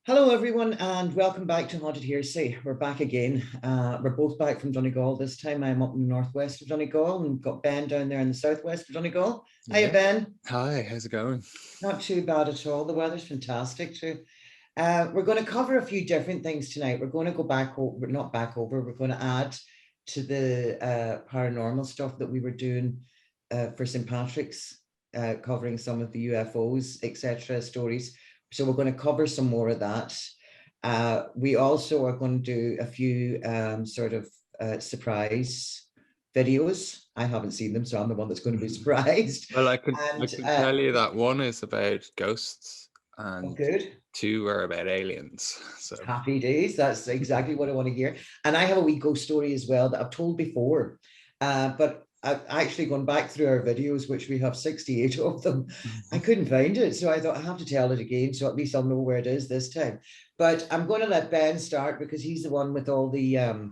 Hello, everyone, and welcome back to Haunted Hearsay. We're back again. We're both back from Donegal this time. I'm up in the northwest of Donegal and got Ben down there in the southwest of Donegal. Hiya, Ben. Hi, how's it going? Not too bad at all. The weather's fantastic too. We're going to cover a few different things tonight. We're going to go back over, not back over, we're going to add to the paranormal stuff that we were doing for St. Patrick's, covering some of the UFOs, etc. stories. So we're going to cover some more of that. We also are going to do a few surprise videos. I haven't seen them, so I'm the one that's going to be surprised. Well, I can tell you that one is about ghosts and good. two are about aliens. So Happy days. That's exactly what I want to hear. And I have a wee ghost story as well that I've told before. But I've actually gone back through our videos, which we have 68 of them. I couldn't find it. So I thought I have to tell it again. So at least I'll know where it is this time. But I'm going to let Ben start because he's the one with all the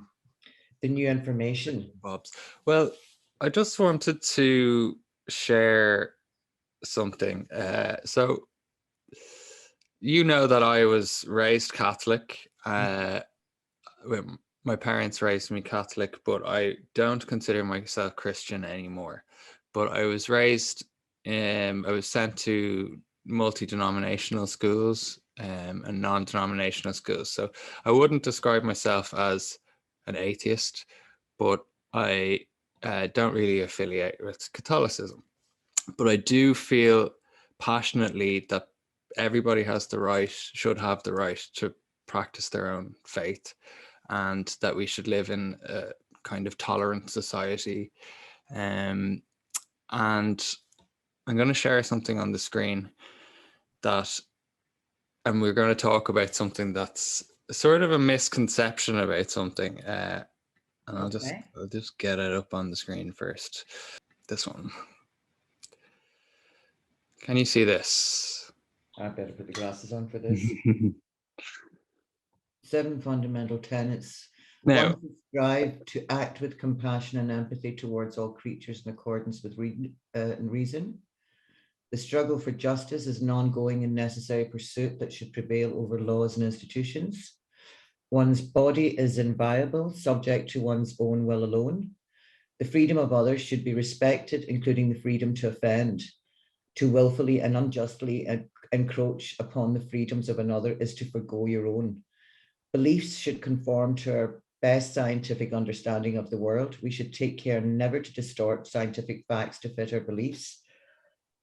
new information. Bob's. Well, I just wanted to share something. So you know that I was raised Catholic. My parents raised me Catholic, but I don't consider myself Christian anymore. But I was raised, I was sent to multi-denominational schools and non-denominational schools. So I wouldn't describe myself as an atheist, but I don't really affiliate with Catholicism. But I do feel passionately that everybody should have the right to practice their own faith, and that we should live in a kind of tolerant society. And I'm going to share something on the screen and we're going to talk about something that's sort of a misconception about something. And I'll just get it up on the screen first. This one. Can you see this? I better put the glasses on for this. 7 fundamental tenets. Now, One, strive to act with compassion and empathy towards all creatures in accordance with reason. The struggle for justice is an ongoing and necessary pursuit that should prevail over laws and institutions. One's body is inviolable, subject to one's own will alone. The freedom of others should be respected, including the freedom to offend. To willfully and unjustly encroach upon the freedoms of another is to forgo your own. Beliefs should conform to our best scientific understanding of the world. We should take care never to distort scientific facts to fit our beliefs.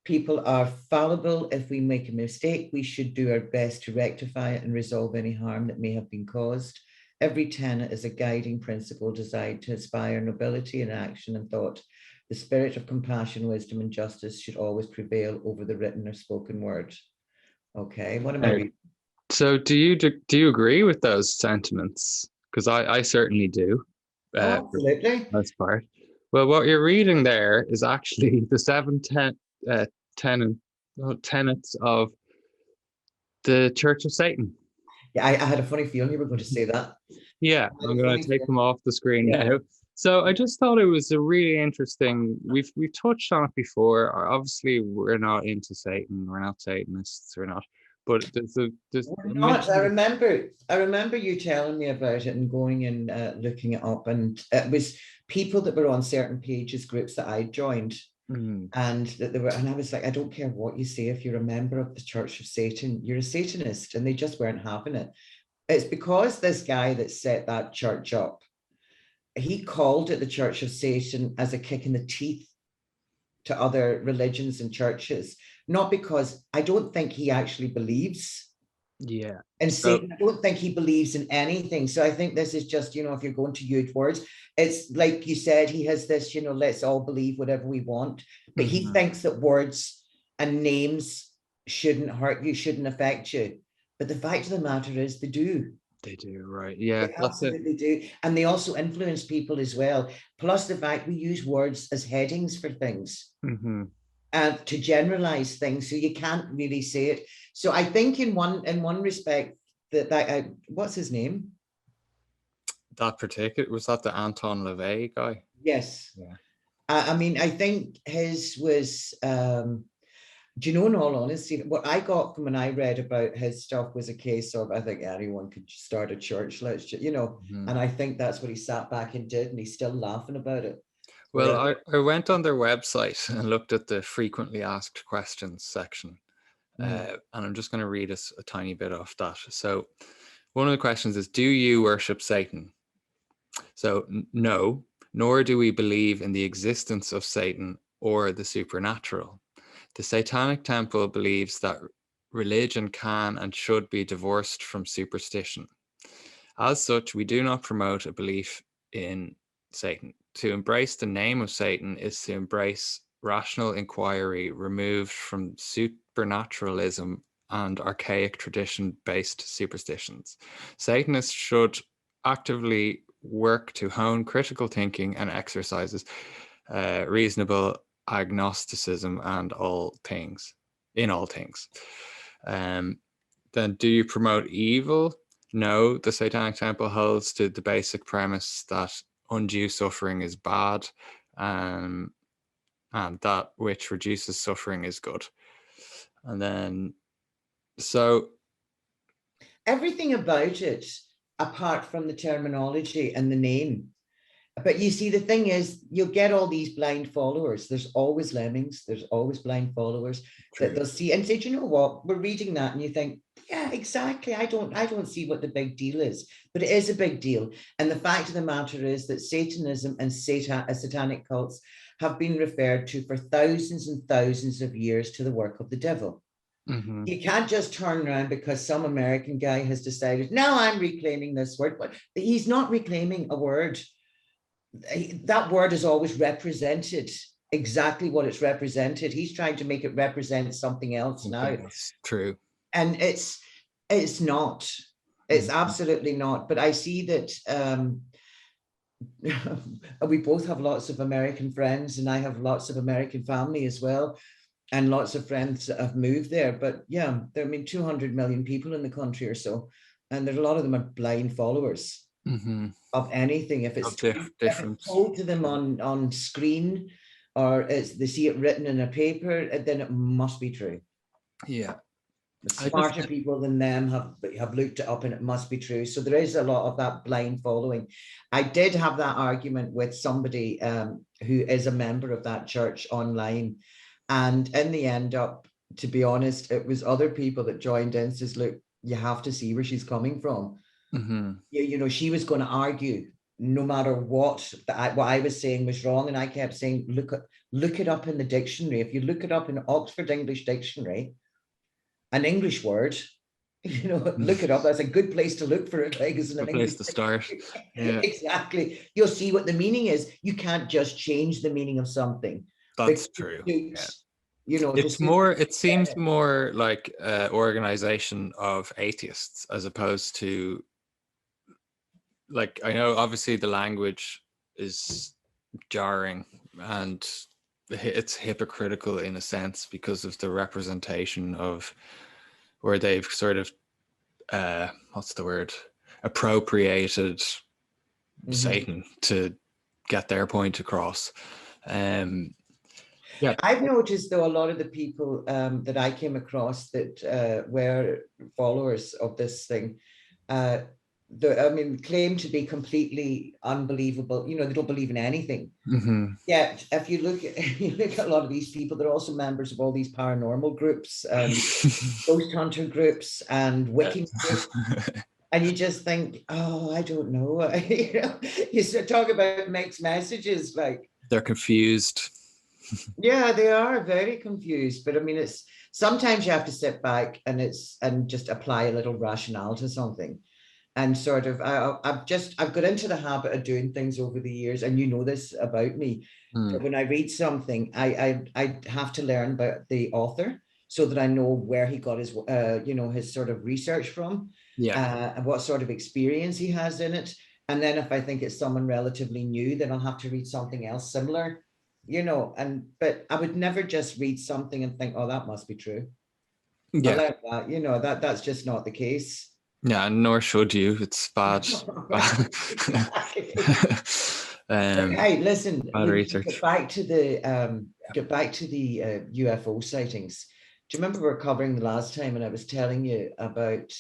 People are fallible. If we make a mistake, we should do our best to rectify it and resolve any harm that may have been caused. Every tenet is a guiding principle designed to inspire nobility in action and thought. The spirit of compassion, wisdom, and justice should always prevail over the written or spoken word. Okay, what am I reading? So do you agree with those sentiments? Because I certainly do. Absolutely. That's part. Well, what you're reading there is actually the 7 tenets of the Church of Satan. Yeah, I had a funny feeling you were going to say that. Yeah, I'm going to take them off the screen now. So I just thought it was a really interesting. We've touched on it before. Obviously, we're not into Satan. We're not Satanists. We're not. But we're not. I remember you telling me about it and going and looking it up, and it was people that were on certain pages, groups that I joined, and that they were, and I was like, I don't care what you say. If you're a member of the Church of Satan, you're a Satanist, and they just weren't having it. It's because this guy that set that church up, he called it the Church of Satan as a kick in the teeth to other religions and churches, not because I don't think he actually believes. Yeah. And Satan, I don't think he believes in anything. So I think this is just, if you're going to use words, it's like you said, he has this, let's all believe whatever we want. But he thinks that words and names shouldn't hurt you, shouldn't affect you. But the fact of the matter is they do. They do, right? Yeah, they absolutely do. And they also influence people as well. Plus the fact we use words as headings for things. And to generalize things, so you can't really say it. So I think in one respect that what's his name? That particular, was that the Anton LaVey guy? Yes. Yeah. I mean, I think his was Do you know, in all honesty, what I got from when I read about his stuff was a case of, I think anyone could start a church, let's just, Mhm. and I think that's what he sat back and did, and he's still laughing about it. Well, Whatever. I went on their website and looked at the frequently asked questions section. And I'm just going to read us a tiny bit off that. So, one of the questions is, do you worship Satan? So, no, nor do we believe in the existence of Satan or the supernatural. The Satanic Temple believes that religion can and should be divorced from superstition. As such, we do not promote a belief in Satan. To embrace the name of Satan is to embrace rational inquiry removed from supernaturalism and archaic tradition-based superstitions. Satanists should actively work to hone critical thinking and exercises reasonable agnosticism and all things, in all things. Then do you promote evil? No, the Satanic Temple holds to the basic premise that undue suffering is bad, and that which reduces suffering is good. And then, so Everything about it, apart from the terminology and the name. But you see, the thing is, you'll get all these blind followers. There's always lemmings. There's always blind followers that they'll see and say, "Do you know what? We're reading that," and you think, "Yeah, exactly. I don't see what the big deal is." But it is a big deal. And the fact of the matter is that Satanism and satanic cults have been referred to for thousands and thousands of years to the work of the devil. Mhm. You can't just turn around because some American guy has decided, "Now I'm reclaiming this word," but he's not reclaiming a word. That word is always represented exactly what it's represented. He's trying to make it represent something else now, That's true. and it's not. It's absolutely not. But I see that we both have lots of American friends, and I have lots of American family as well, and lots of friends that have moved there. But yeah, there are 200 million people in the country or so, and there's a lot of them are blind followers of anything. If it's Of if it's different. told to them on screen, or they see it written in a paper, then it must be true. Yeah. I just, Smarter people than them have looked it up, and it must be true. So there is a lot of that blind following. I did have that argument with somebody who is a member of that church online, and in the end up, to be honest, it was other people that joined in, says, "Look, you have to see where she's coming from." She was going to argue no matter what I was saying was wrong, and I kept saying, look it up in the dictionary. If you look it up in Oxford English Dictionary, an English word, look it up. That's a good place to look for it, like, as a an place English to start. Yeah, exactly. You'll see what the meaning is. You can't just change the meaning of something that's because true. it Yeah. suits, to It's suit. more, it seems more like organization of atheists as opposed to, like, I know obviously the language is jarring and it's hypocritical in a sense because of the representation of where they've sort of what's the word, appropriated Satan to get their point across. Yeah. I've noticed, though, a lot of the people that I came across that were followers of this thing, claim to be completely unbelievable. They don't believe in anything. Yet, if you look at a lot of these people, they're also members of all these paranormal groups and ghost hunter groups and Wiccan groups. And you just think, oh, I don't know. You talk about mixed messages, like, They're confused. yeah, they are very confused. But it's sometimes you have to sit back and just apply a little rationale to something. And sort of, I've got into the habit of doing things over the years, and this about me. That when I read something, I have to learn about the author so that I know where he got his sort of research from, Yeah. and what sort of experience he has in it. And then if I think it's someone relatively new, then I'll have to read something else similar, but I would never just read something and think, "Oh, that must be true." I Yeah. learned that, that's just not the case. Yeah, nor should you. It's bad. Exactly. Hey, listen, Bad research. get back to the UFO sightings. Do you remember we were covering the last time and I was telling you about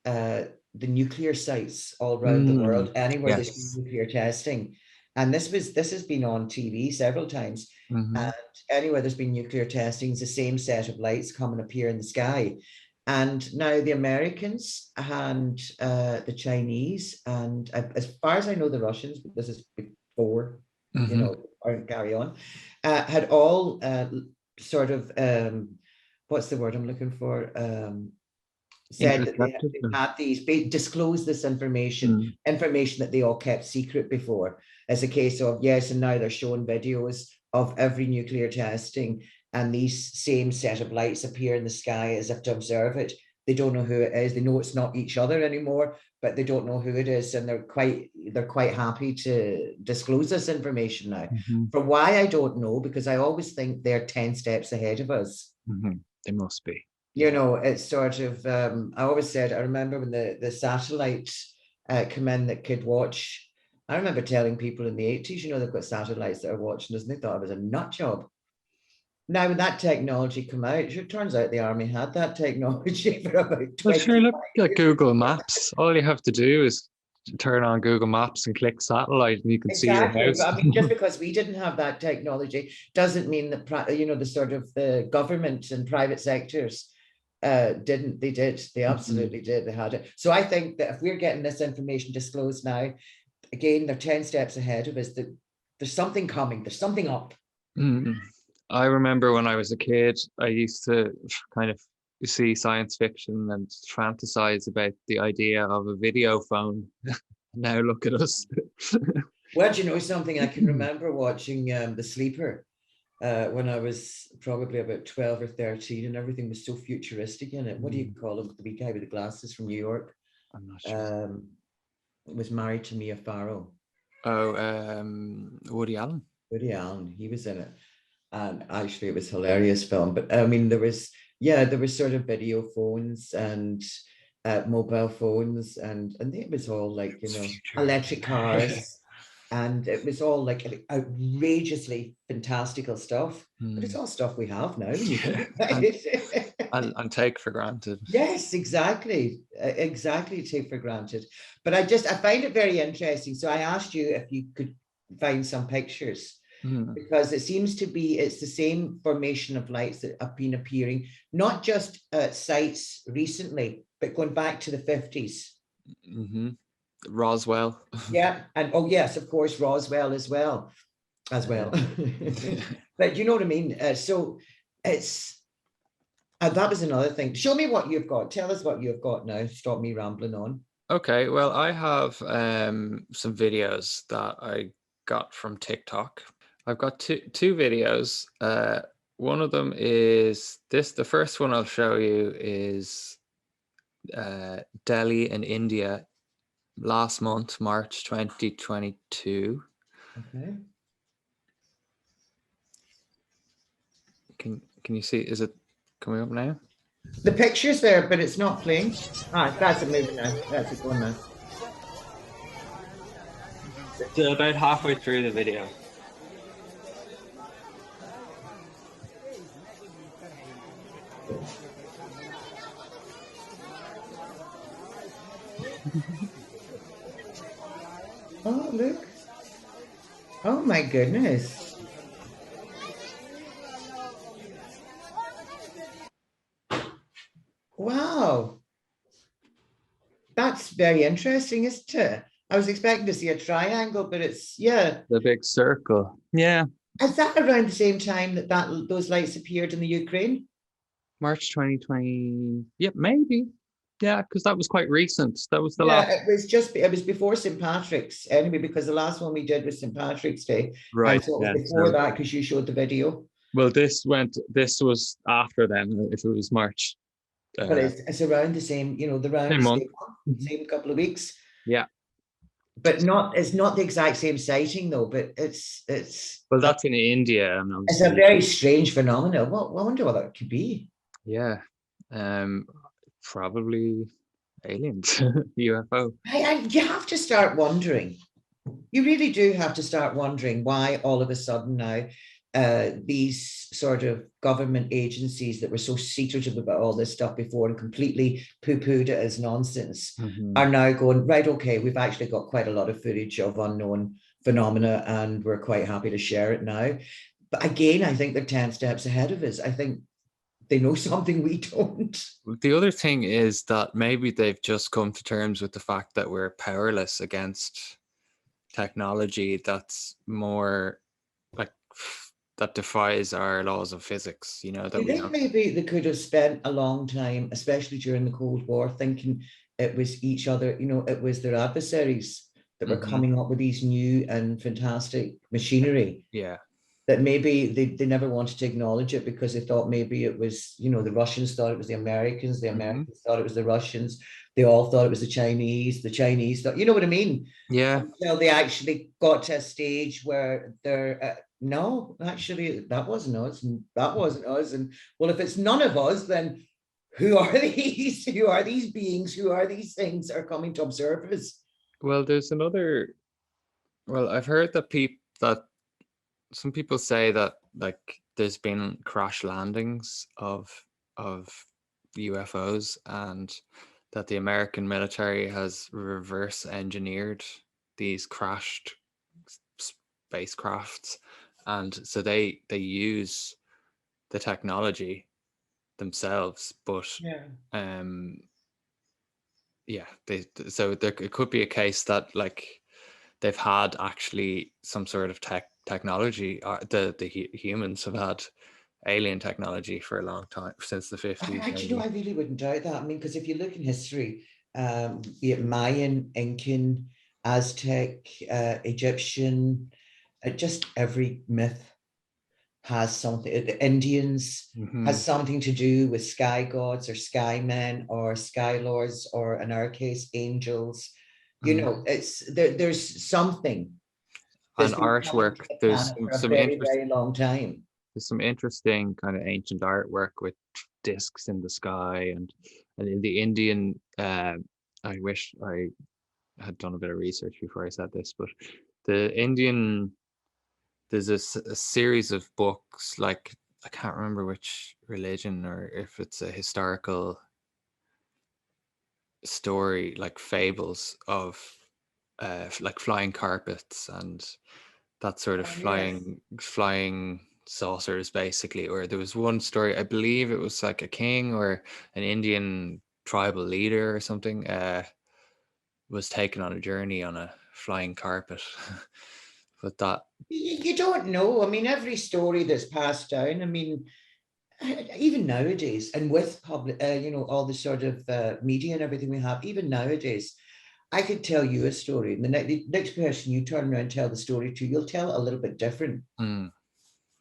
the nuclear sites all around the world, anywhere there's been Yes. nuclear testing? And this has been on TV several times. And anywhere there's been nuclear testing, it's the same set of lights come and appear in the sky. And now the Americans and the Chinese, and as far as I know, the Russians, but this is before, you know, or carry on, had all sort of what's the word I'm looking for? Said that they had these, disclosed this information that they all kept secret before, as a case of yes, and now they're showing videos of every nuclear testing, and these same set of lights appear in the sky as if to observe it. They don't know who it is. They know it's not each other anymore, but they don't know who it is, and they're quite happy to disclose this information now. For why, I don't know, because I always think they're 10 steps ahead of us. They must be. You know, it's sort of, I always said, I remember when the satellites come in that could watch. I remember telling people in the 80s, you know, they've got satellites that are watching us, and they thought it was a nut job. Now, when that technology came out, it turns out the army had that technology for about 20 years. Sure, look at Google Maps. All you have to do is turn on Google Maps and click satellite, and you can see your house. But I mean, just because we didn't have that technology doesn't mean that, you know, the sort of the government and private sectors didn't. They did. They absolutely did. They had it. So I think that if we're getting this information disclosed now, again, they're 10 steps ahead of us. That there's something coming. There's something up. I remember when I was a kid, I used to kind of see science fiction and fantasize about the idea of a video phone. Now look at us. Well, do you know something? I can remember watching The Sleeper when I was probably about 12 or 13, and everything was so futuristic in it. What do you call him? The wee guy with the glasses from New York. I'm not sure. Was married to Mia Farrow. Oh, Woody Allen. Woody Allen, he was in it. And actually it was a hilarious film. But I mean, there was sort of video phones and mobile phones, and it was all like, you know, electric cars. And it was all like outrageously fantastical stuff. But it's all stuff we have now. And take for granted. Yes, exactly. Exactly, take for granted. But I find it very interesting. So I asked you if you could find some pictures. Because it seems to be, it's the same formation of lights that have been appearing, not just at sites recently, but going back to the 50s. Roswell. Yeah, and oh yes, of course, Roswell as well. But you know what I mean? So it's, that was another thing. Show me what you've got. Tell us what you've got now. Stop me rambling on. Okay, well, I have some videos that I got from TikTok. I've got two videos. One of them is this. The first one I'll show you is Delhi in India last month, March 2022. Okay. Can you see? Is it coming up now? The picture's there, but it's not playing. That's it moving now. That's it going now. It's about halfway through the video. Oh, look. Oh my goodness. Wow. That's very interesting, isn't it? I was expecting to see a triangle, but it's, yeah. The big circle. Yeah. Is that around the same time that those lights appeared in the Ukraine? March 2020. Yep, maybe. Yeah, because that was quite recent. That was the last. It was before St. Patrick's anyway, because the last one we did was St. Patrick's Day. Right. And so it was before that, because you showed the video. Well, this was after then, if it was March. But it's around the same, you know, same couple of weeks. Yeah. But it's not the exact same sighting though, but it's well, that's in India. And it's a very strange phenomenon. Well, I wonder what that could be. Yeah. Probably aliens, UFO. You have to start wondering. You really do have to start wondering why all of a sudden now these sort of government agencies that were so secretive about all this stuff before and completely poo-pooed it as nonsense are now going, right, okay, we've actually got quite a lot of footage of unknown phenomena and we're quite happy to share it now. But again, I think they're 10 steps ahead of us. I think they know something we don't. The other thing is that maybe they've just come to terms with the fact that we're powerless against technology that's more like that defies our laws of physics, you know, that Do you we think don't. maybe they could have spent a long time, especially during the Cold War, thinking it was each other, you know, it was their adversaries that were coming up with these new and fantastic machinery, Yeah. that maybe they never wanted to acknowledge it because they thought maybe it was, you know, the Russians thought it was the Americans thought it was the Russians, they all thought it was the Chinese thought, you know what I mean? Yeah. Until they actually got to a stage where they're, no, actually, that wasn't us, and that wasn't us. And well, if it's none of us, then who are these? Who are these beings? Who are these things that are coming to observe us? Well, there's another. Well, I've heard that some people say that like there's been crash landings of UFOs, and that the American military has reverse engineered these crashed spacecrafts, and so they use the technology themselves, but Yeah. yeah, so there it could be a case that like they've had actually some sort of technology, or the humans have had alien technology for a long time, since the 50s Actually, no, I maybe. really wouldn't doubt that. I mean, because if you look in history, be it Mayan, Incan, Aztec, Egyptian, just every myth has something, the Indians has something to do with sky gods or sky men or sky lords, or in our case, angels. You know, it's there's something that's And been coming to artwork, the planet for a very, very long time. there's some interesting kind of ancient artwork with discs in the sky, and in the Indian, I wish I had done a bit of research before I said this, but the Indian, there's a series of books, like I can't remember which religion or if it's a historical story, like fables of like flying carpets and that sort of Yes. flying saucers, basically. Or there was one story, I believe it was like a king or an Indian tribal leader or something, was taken on a journey on a flying carpet. But that, You don't know. I mean, every story that's passed down, I mean, even nowadays, and with public, you know, all the sort of media and everything we have, even nowadays, I could tell you a story, and the next person you turn around and tell the story to, you'll tell it a little bit different.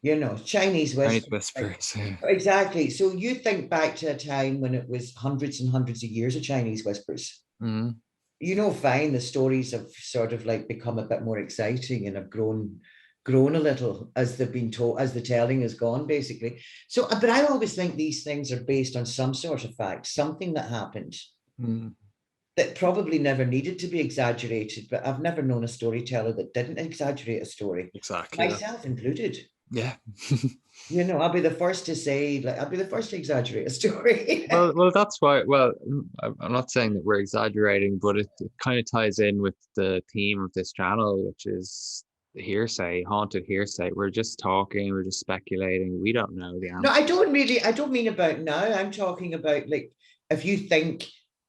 You know, Chinese Chinese Western. whispers. Exactly. So you think back to a time when it was hundreds and hundreds of years of Chinese whispers. You know, fine, the stories have sort of like become a bit more exciting and have grown a little as they've been told, as the telling has gone, basically. So, but I always think these things are based on some sort of fact, something that happened that probably never needed to be exaggerated. But I've never known a storyteller that didn't exaggerate a story, Exactly. myself included. Yeah. You know, I'll be the first to say, like, I'll be the first to exaggerate a story. Well, that's why. Well, I'm not saying that we're exaggerating, but it kind of ties in with the theme of this channel, which is hearsay, haunted hearsay. We're just talking, we're just speculating. We don't know the No, answer. I don't mean about now. I'm talking about, like, if you think,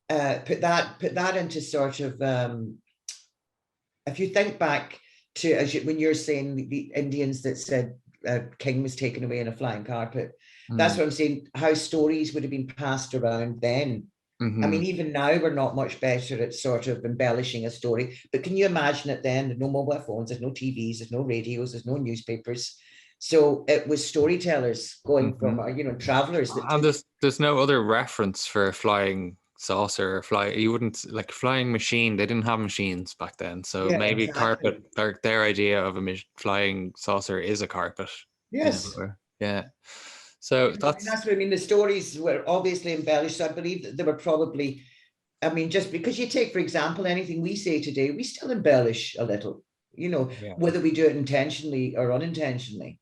put that into sort of, if you think back to, when you're saying the Indians that said king was taken away in a flying carpet, that's what I'm saying, how stories would have been passed around then. I mean, even now we're not much better at sort of embellishing a story, but can you imagine it then? There's no mobile phones, there's no TVs, there's no radios, there's no newspapers. So it was storytellers going from, you know, travelers that And took. there's no other reference for a flying saucer or fly. You wouldn't like flying machine. They didn't have machines back then, so Yeah, maybe exactly. carpet. Their idea of a flying saucer is a carpet. You Yes. know, yeah. So I mean, that's what I mean. The stories were obviously embellished. So I believe that they were probably, I mean, just because you take, for example, anything we say today, we still embellish a little, you know, yeah. whether we do it intentionally or unintentionally.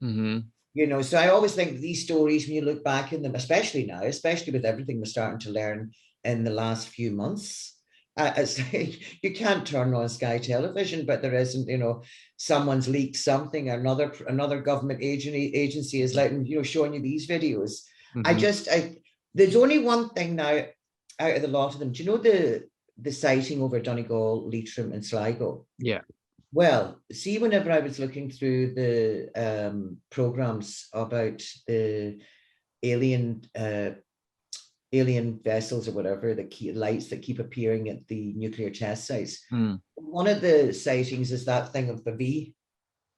Mm-hmm. You know, so I always think these stories, when you look back in them, especially now, especially with everything we're starting to learn in the last few months, it's like, you can't turn on Sky Television, but there isn't, you know, someone's leaked something, another government agency is letting, you know, showing you these videos. Mm-hmm. There's only one thing now out of the lot of them. Do you know the sighting over Donegal, Leitrim, and Sligo? Yeah. Well, see, whenever I was looking through the programs about the alien alien vessels or whatever, the key lights that keep appearing at the nuclear test sites, one of the sightings is that thing of the V.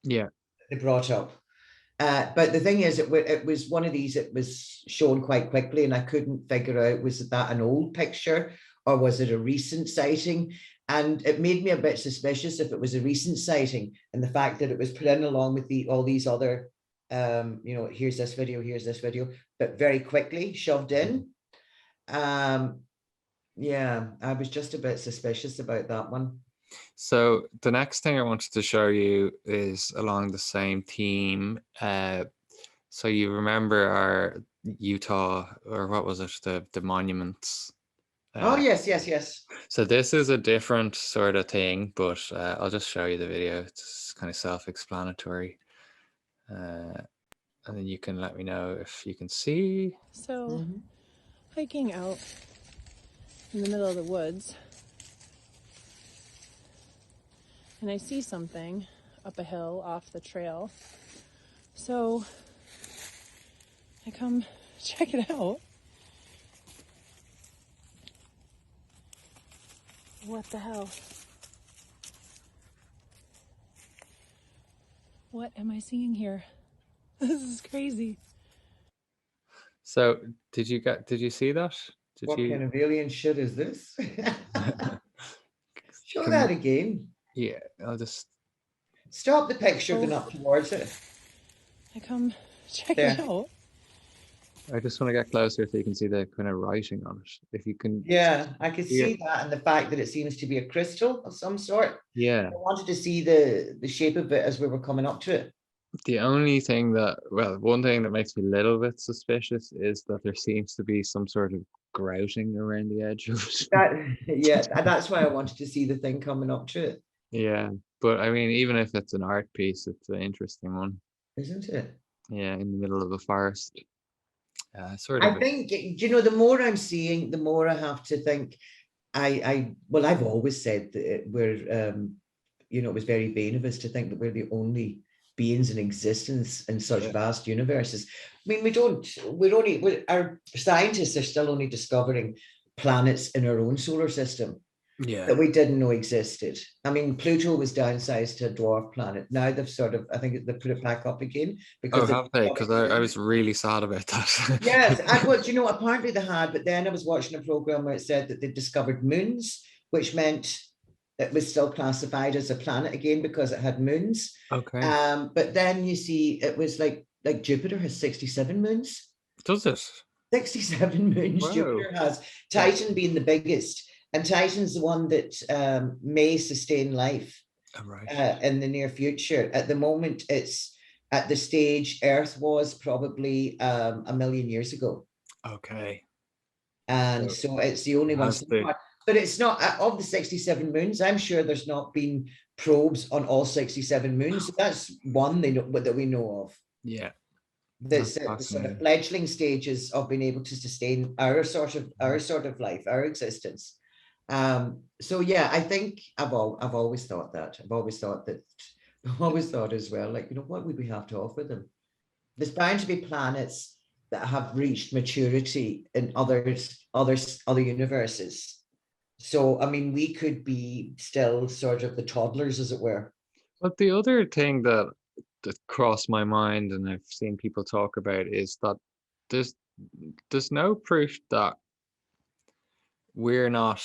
Yeah. They brought up. But the thing is, it was one of these, it was shown quite quickly, and I couldn't figure out, was that an old picture or was it a recent sighting? And it made me a bit suspicious if it was a recent sighting, and the fact that it was put in along with all these other, you know, here's this video, but very quickly shoved in. Yeah, I was just a bit suspicious about that one. So the next thing I wanted to show you is along the same theme. So you remember our Utah, or what was it, the monuments? Oh, yes. So this is a different sort of thing, but I'll just show you the video. It's kind of self-explanatory. And then you can let me know if you can see. So, hiking out in the middle of the woods, and I see something up a hill off the trail. So, I come check it out. What the hell? What am I seeing here? This is crazy. So did you see that? What kind of alien shit is this? Show that again. Yeah, I'll just stop the picture going up towards it. I come check it out. I just want to get closer so you can see the kind of writing on it. If you can. Yeah, I could see that, and the fact that it seems to be a crystal of some sort. Yeah. I wanted to see the shape of it as we were coming up to it. The only thing one thing that makes me a little bit suspicious is that there seems to be some sort of grouting around the edge of it. Yeah, that's why I wanted to see the thing coming up to it. Yeah, but I mean, even if it's an art piece, it's an interesting one. Isn't it? Yeah, in the middle of a forest. I think, you know, the more I'm seeing, the more I have to think. Well, I've always said that we're, you know, it was very vain of us to think that we're the only beings in existence in such vast universes. I mean, our scientists are still only discovering planets in our own solar system that we didn't know existed. I mean, Pluto was downsized to a dwarf planet. Now they've I think they put it back up again because have they? Because I was really sad about that. Yes, you know, apparently they had, but then I was watching a program where it said that they discovered moons, which meant it was still classified as a planet again because it had moons. Okay. But then you see, it was like Jupiter has 67 moons. Does it? 67 moons. Wow. Jupiter has, Titan being the biggest. And Titan's the one that may sustain life in the near future. At the moment, it's at the stage Earth was probably 1 million years ago. Okay. And so it's the only one. But it's not, of the 67 moons, I'm sure there's not been probes on all 67 moons. So that's one that we know of. Yeah. The sort of fledgling stages of being able to sustain our sort of life, our existence. So yeah, I think I've always thought that. I've always thought as well, like, you know, what would we have to offer them? There's bound to be planets that have reached maturity in other universes. So I mean, we could be still sort of the toddlers, as it were. But the other thing that crossed my mind, and I've seen people talk about, is that there's no proof that we're not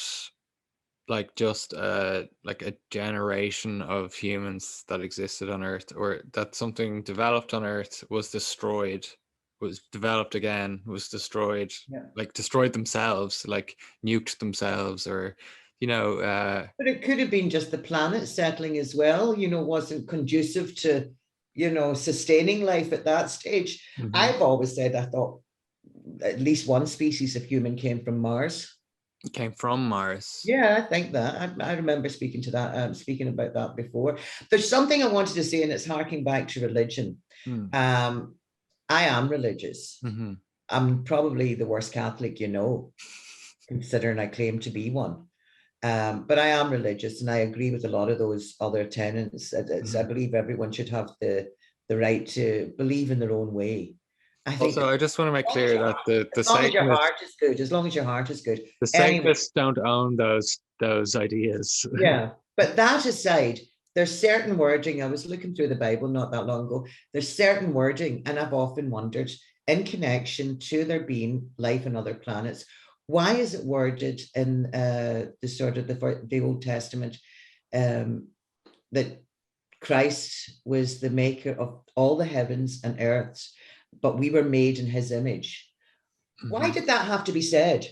like just like a generation of humans that existed on Earth, or that something developed on Earth was destroyed, was developed again, was destroyed, like destroyed themselves, like nuked themselves, or, you know. But it could have been just the planet settling as well, you know, wasn't conducive to sustaining life at that stage. Mhm. I've always said, I thought at least one species of human came from Mars. Came from Mars. Yeah, I think that. I remember speaking about that before. There's something I wanted to say, and it's harking back to religion. Mm. I am religious. Mm-hmm. I'm probably the worst Catholic considering I claim to be one. But I am religious, and I agree with a lot of those other tenets. I believe everyone should have the right to believe in their own way. I think Also, I just want to make clear that the as long as your Satanists, heart is good, as long as your heart is good. the Anyway, Satanists don't own those ideas. yeah. But that aside, there's certain wording. I was looking through the Bible not that long ago. There's certain wording, and I've often wondered, in connection to there being life on other planets, why is it worded in the Old Testament that Christ was the maker of all the heavens and earths, but we were made in his image? Why did that have to be said?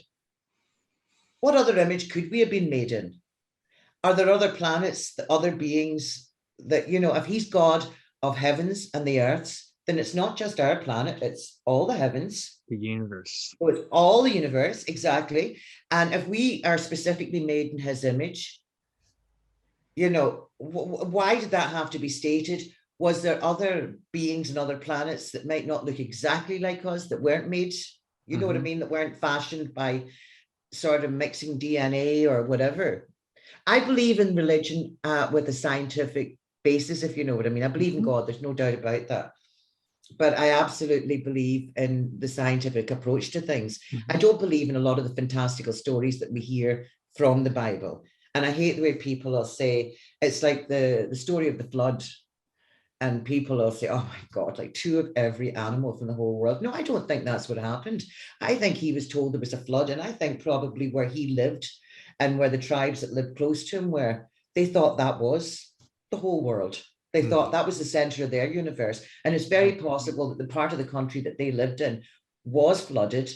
What other image could we have been made in? Are there other planets, the other beings that, if he's God of heavens and the earths, then it's not just our planet, it's all the heavens. The universe. So it's all the universe, exactly. And if we are specifically made in his image, why did that have to be stated? Was there other beings and other planets that might not look exactly like us, that weren't made, you know what I mean, that weren't fashioned by sort of mixing DNA or whatever? I believe in religion with a scientific basis, if you know what I mean. I believe in God, there's no doubt about that. But I absolutely believe in the scientific approach to things. I don't believe in a lot of the fantastical stories that we hear from the Bible. And I hate the way people will say, it's like the story of the flood. And people will say, oh my God, like 2 of every animal from the whole world. No, I don't think that's what happened. I think he was told there was a flood. And I think probably where he lived and where the tribes that lived close to him were, they thought that was the whole world. They thought that was the center of their universe. And it's very possible that the part of the country that they lived in was flooded.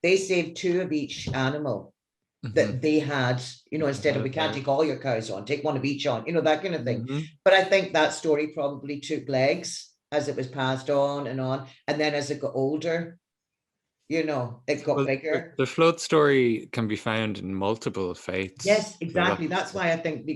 They saved 2 of each animal that they had, instead of, we can't take all your cows on, take 1 of each on, that kind of thing. But I think that story probably took legs as it was passed on. And then as it got older, it got bigger. The flood story can be found in multiple faiths. Yes, exactly. That's why I think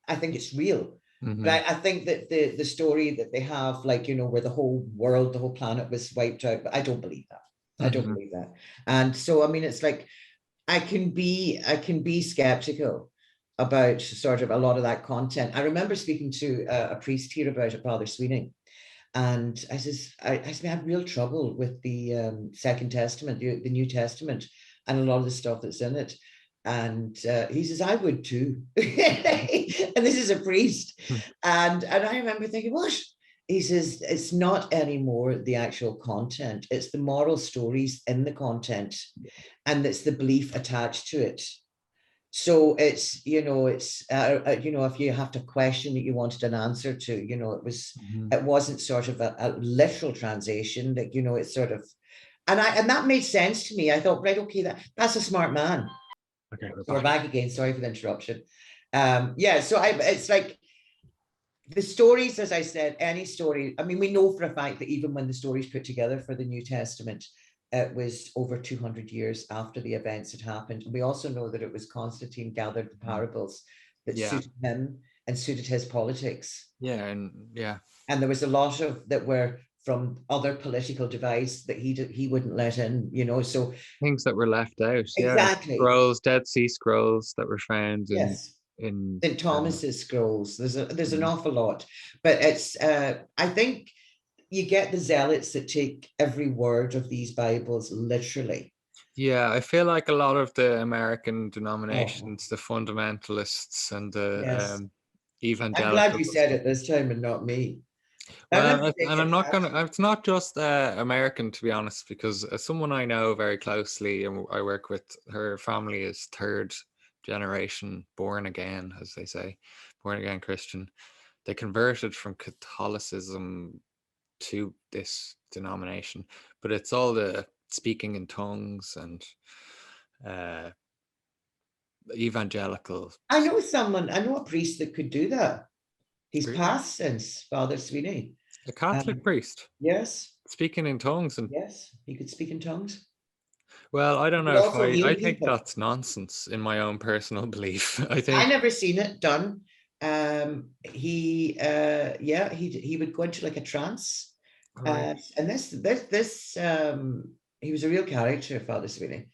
I think it's real. But I think that the story that they have, like, where the whole world, the whole planet was wiped out, but I don't believe that. I don't believe that. And so, I mean, it's like, I can be skeptical about sort of a lot of that content. I remember speaking to a priest here about it, Father Sweeney, and I had real trouble with the Second Testament, the New Testament, and a lot of the stuff that's in it. And he says, I would too. And this is a priest. And I remember thinking, what? He says, it's not anymore the actual content, it's the moral stories in the content, and it's the belief attached to it. So it's, if you have to question that you wanted an answer to, it wasn't sort of a literal translation, that, it's sort of, and that made sense to me. I thought, right, okay, that's a smart man. Okay, we're back again. Sorry for the interruption. It's like, the stories, as I said, any story, I mean, we know for a fact that even when the stories put together for the New Testament, it was over 200 years after the events had happened. And we also know that it was Constantine gathered the parables that suited him and suited his politics. And there was a lot of that were from other political divides that he wouldn't let in, so things that were left out. Exactly. Scrolls, Dead Sea Scrolls that were found in St. Thomas's scrolls. There's an awful lot, but it's I think you get the zealots that take every word of these Bibles literally. Yeah, I feel like a lot of the American denominations, the fundamentalists and the evangelicals. I'm glad you said it this time and not me. Well, and I'm not gonna. It's not just American, to be honest, because someone I know very closely and I work with, her family is 3rd generation born again, as they say, born again Christian. They converted from Catholicism to this denomination, but it's all the speaking in tongues and evangelical. I know a priest that could do that. He's Really? passed since, Father Sweeney. A Catholic priest Yes, speaking in tongues, and yes, he could speak in tongues. well, I He don't could know if also I heal think people. that's nonsense in my own personal belief. I I think never seen it done. He would go into like a trance. right. And he was a real character, Father Sweeney.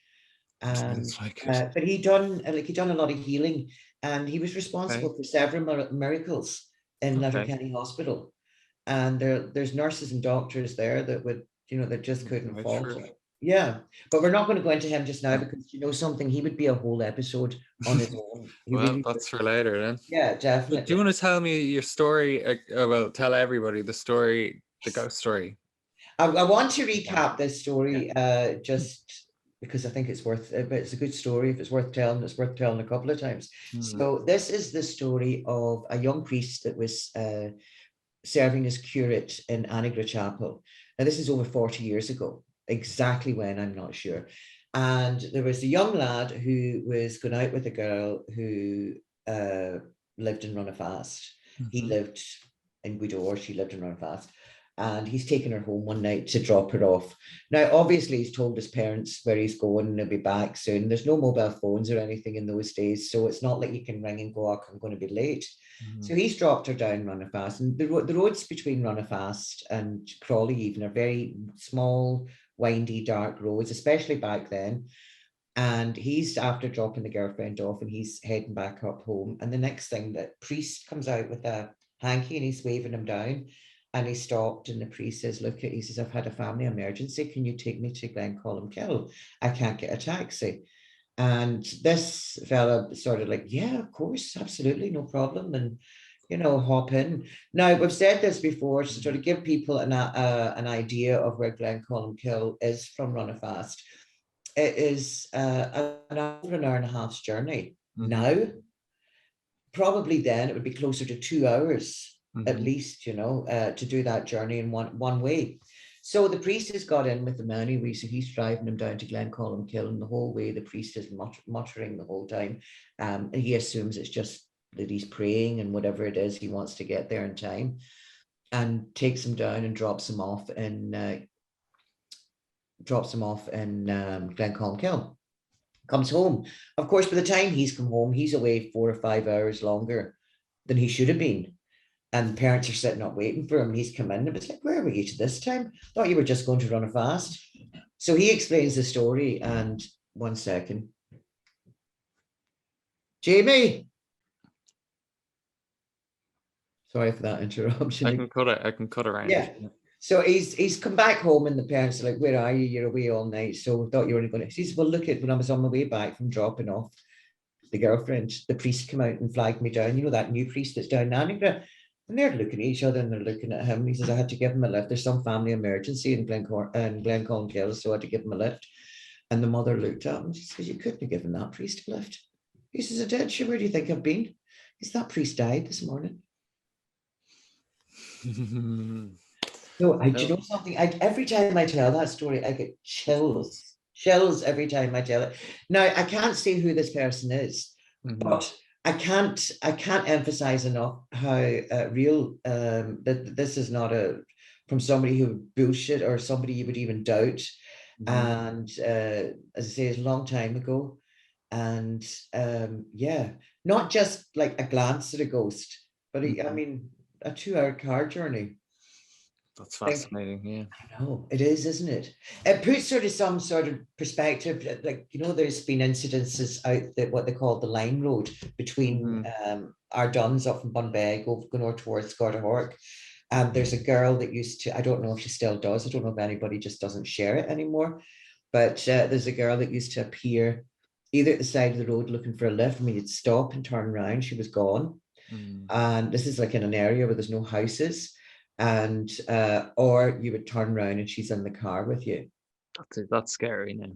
And Sounds like it. but he done a lot of healing, and he was Okay. responsible for several miracles in Okay. Letterkenny Hospital. And there's nurses and doctors there that would, that just couldn't Right, fault true. it. Yeah, but we're not going to go into him just now No. because something, he would be a whole episode on his own. He Well, really would. that's for later then. Yeah, Do definitely. you want to tell me your story? Well, tell everybody the story, the ghost story. I want to recap this story Yeah. just because I think it's worth it, but it's a good story. If it's worth telling, it's worth telling a couple of times. So this is the story of a young priest that was serving as curate in Annigra Chapel. Now, this is over 40 years ago. Exactly when, I'm not sure. And there was a young lad who was going out with a girl who lived in Runafast. He lived in Gweedore, she lived in Runafast. And he's taken her home one night to drop her off. Now, obviously, he's told his parents where he's going and he'll be back soon. There's no mobile phones or anything in those days, so it's not like you can ring and go, oh, I'm going to be late. So he's dropped her down Runafast, and the roads between Runafast and Crawley even are very small, windy, dark roads, especially back then. And he's after dropping the girlfriend off, and he's heading back up home. And the next thing, that priest comes out with a hanky and he's waving him down. And he stopped, and the priest says, look, he says, I've had a family emergency. Can you take me to Glencolmkill? I can't get a taxi. And this fella sort of like, yeah, of course, absolutely, no problem. And, hop in. Now, we've said this before to sort of give people an idea of where Glencolmkill is from Runafast. It is over an hour and a half's journey. Now, probably then it would be closer to 2 hours at least, to do that journey in one way. So the priest has got in with the man anyway, so he's driving him down to Glencolmkill, and the whole way the priest is muttering the whole time. And he assumes it's just that he's praying and whatever it is, he wants to get there in time, and takes him down and drops him off in Glencolmkill. Comes home. Of course, by the time he's come home, he's away 4 or 5 hours longer than he should have been. And parents are sitting up waiting for him. And he's come in, and it's like, where were you to this time? Thought you were just going to Runafast. So he explains the story. And 1 second. Jamie. Sorry for that interruption. I can cut around. Yeah. So he's come back home, and the parents are like, where are you? You're away all night. So we thought you were only going to. He says, well, look, when I was on my way back from dropping off the girlfriend, the priest came out and flagged me down. That new priest that's down in Annigra. And they're looking at each other, and they're looking at him. He says, I had to give him a lift. There's some family emergency in Glencolmkill, so I had to give him a lift. And the mother looked at him. She says, you couldn't have given that priest a lift. He says, I did. Sure, where do you think I've been? He says, that priest died this morning. So do you know something? Every time I tell that story, I get chills every time I tell it. Now, I can't say who this person is, but I can't emphasize enough how real that this is not from somebody who would bullshit or somebody you would even doubt. And as I say, it's a long time ago. And not just like a glance at a ghost, but I mean, a 2-hour car journey. That's fascinating. Yeah, I know it is, isn't it? It puts sort of some sort of perspective. Like, there's been incidences out that what they call the line road between our Duns up from Bunbeg going north towards Scarterhork. And there's a girl that used to, I don't know if she still does, I don't know if anybody just doesn't share it anymore, but there's a girl that used to appear either at the side of the road looking for a lift. I mean, you'd stop and turn around, she was gone. And this is like in an area where there's no houses. And or you would turn around and she's in the car with you. That's scary now.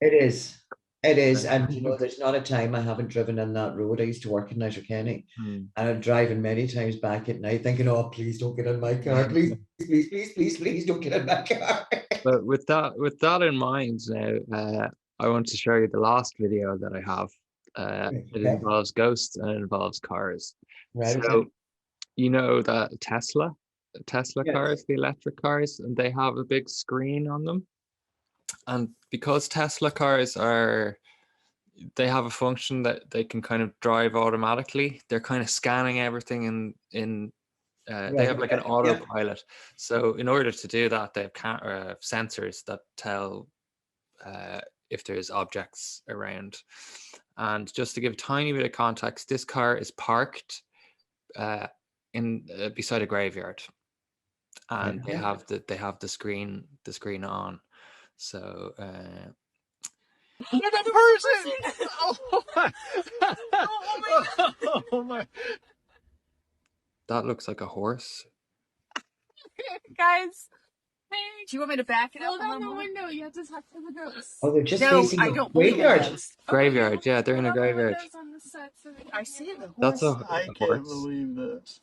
It is. And there's not a time I haven't driven in that road. I used to work in Letterkenny, and I'm driving many times back at night thinking, oh, please don't get in my car. Please, please don't get in my car. But with that in mind now, I want to show you the last video that I have. It involves ghosts and it involves cars. Right, so you know that Tesla Yes. cars, the electric cars, and they have a big screen on them. And because Tesla cars they have a function that they can kind of drive automatically. They're kind of scanning everything in they have like an Right, yeah. autopilot. So in order to do that, they have sensors that tell if there's objects around. And just to give a tiny bit of context, this car is parked in beside a graveyard, and they have the screen on. So Another person! Oh my! Oh my! that looks like a horse. Guys, hey. Do you want me to back it up? Roll down the window. You have to talk to the ghosts. Oh, they're just No, facing I a don't believe in graveyard. ghosts. Graveyard, yeah, they're in a Roll down the graveyard. windows on the set so they can I see hear the you. That's a I can't horse. believe this.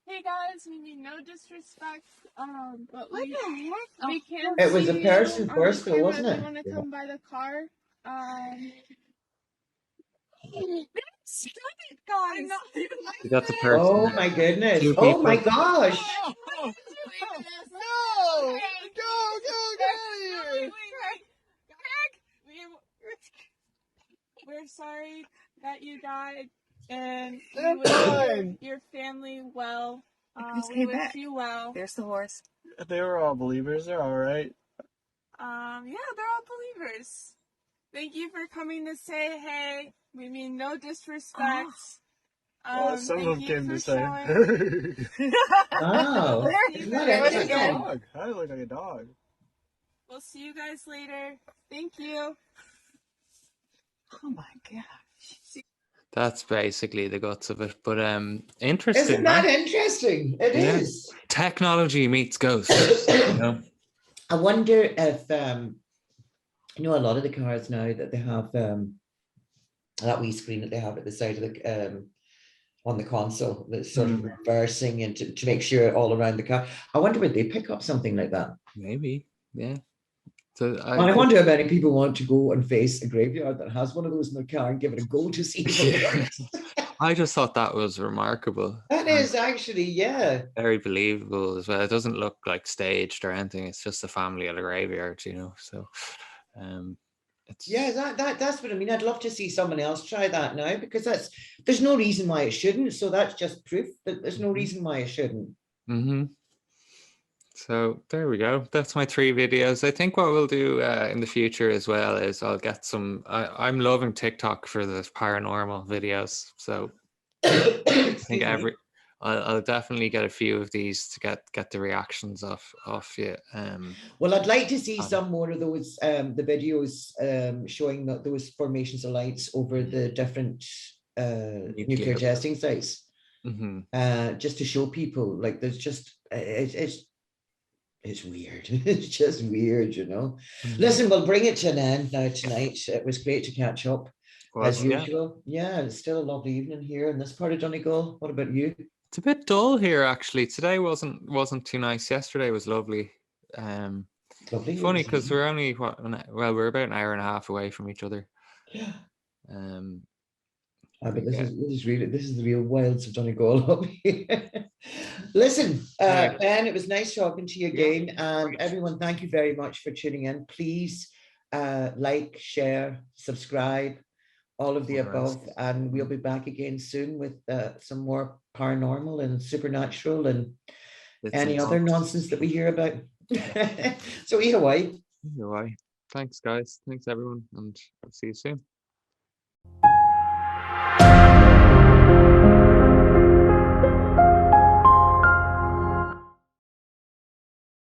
Hey guys, we mean no disrespect, but What the heck? we can't It was a see person you on first, though, camera wasn't if it? you want to Yeah. come by the car. Stop it, guys! I'm not even That's a person. Oh my goodness. Two Oh my people. gosh. No! Go! Go! Get out of here! We're sorry that you died, and we That's wish fine. your family well. Just We came wish back. you well. There's the horse. They were all believers. They're all right. Yeah, they're all believers. Thank you for coming to say hey. We mean no disrespect. Some of thank them you came for to say. showing- Wow. We'll see Isn't you that guys That's a interesting? again. dog. I look like a dog. We'll see you guys later. Thank you. Oh my god. That's basically the guts of it. But interesting. Isn't that Right? interesting? It Yeah. is. Technology meets ghosts. You know? I wonder if you know, a lot of the cars now that they have that wee screen that they have at the side of the on the console that's sort of reversing and to make sure all around the car. I wonder would they pick up something like that? Maybe, yeah. So I wonder how many people want to go and face a graveyard that has one of those in their car and give it a go to see if it works. I just thought that was remarkable. That is actually, yeah. Very believable as well. It doesn't look like staged or anything. It's just a family at a graveyard, you know. So it's Yeah, that's what I mean. I'd love to see someone else try that now because there's no reason why it shouldn't. So that's just proof that there's no reason why it shouldn't. Mm-hmm. So there we go. That's my 3 videos. I think what we'll do in the future as well is I'll get some. I'm loving TikTok for the paranormal videos. So I think I'll definitely get a few of these to get the reactions off you. Well, I'd like to see some more of those the videos showing those formations of lights over the different nuclear testing sites. Mm-hmm. Just to show people, like, there's just it's weird. It's just weird, you know. Mm-hmm. Listen, we'll bring it to an end now tonight. It was great to catch up as usual. Yeah, it's still a lovely evening here in this part of Donegal. What about you? It's a bit dull here actually. Today wasn't too nice. Yesterday was lovely. Lovely. Funny because we're only we're about an hour and a half away from each other. Yeah. But this is the real wilds of Donegal up here. Listen, Ben, it was nice talking to you again, and everyone, thank you very much for tuning in. Please like, share, subscribe, all of the above, and we'll be back again soon with some more paranormal and supernatural and any other nonsense that we hear about. So either way. Thanks guys, thanks everyone, and I'll see you soon.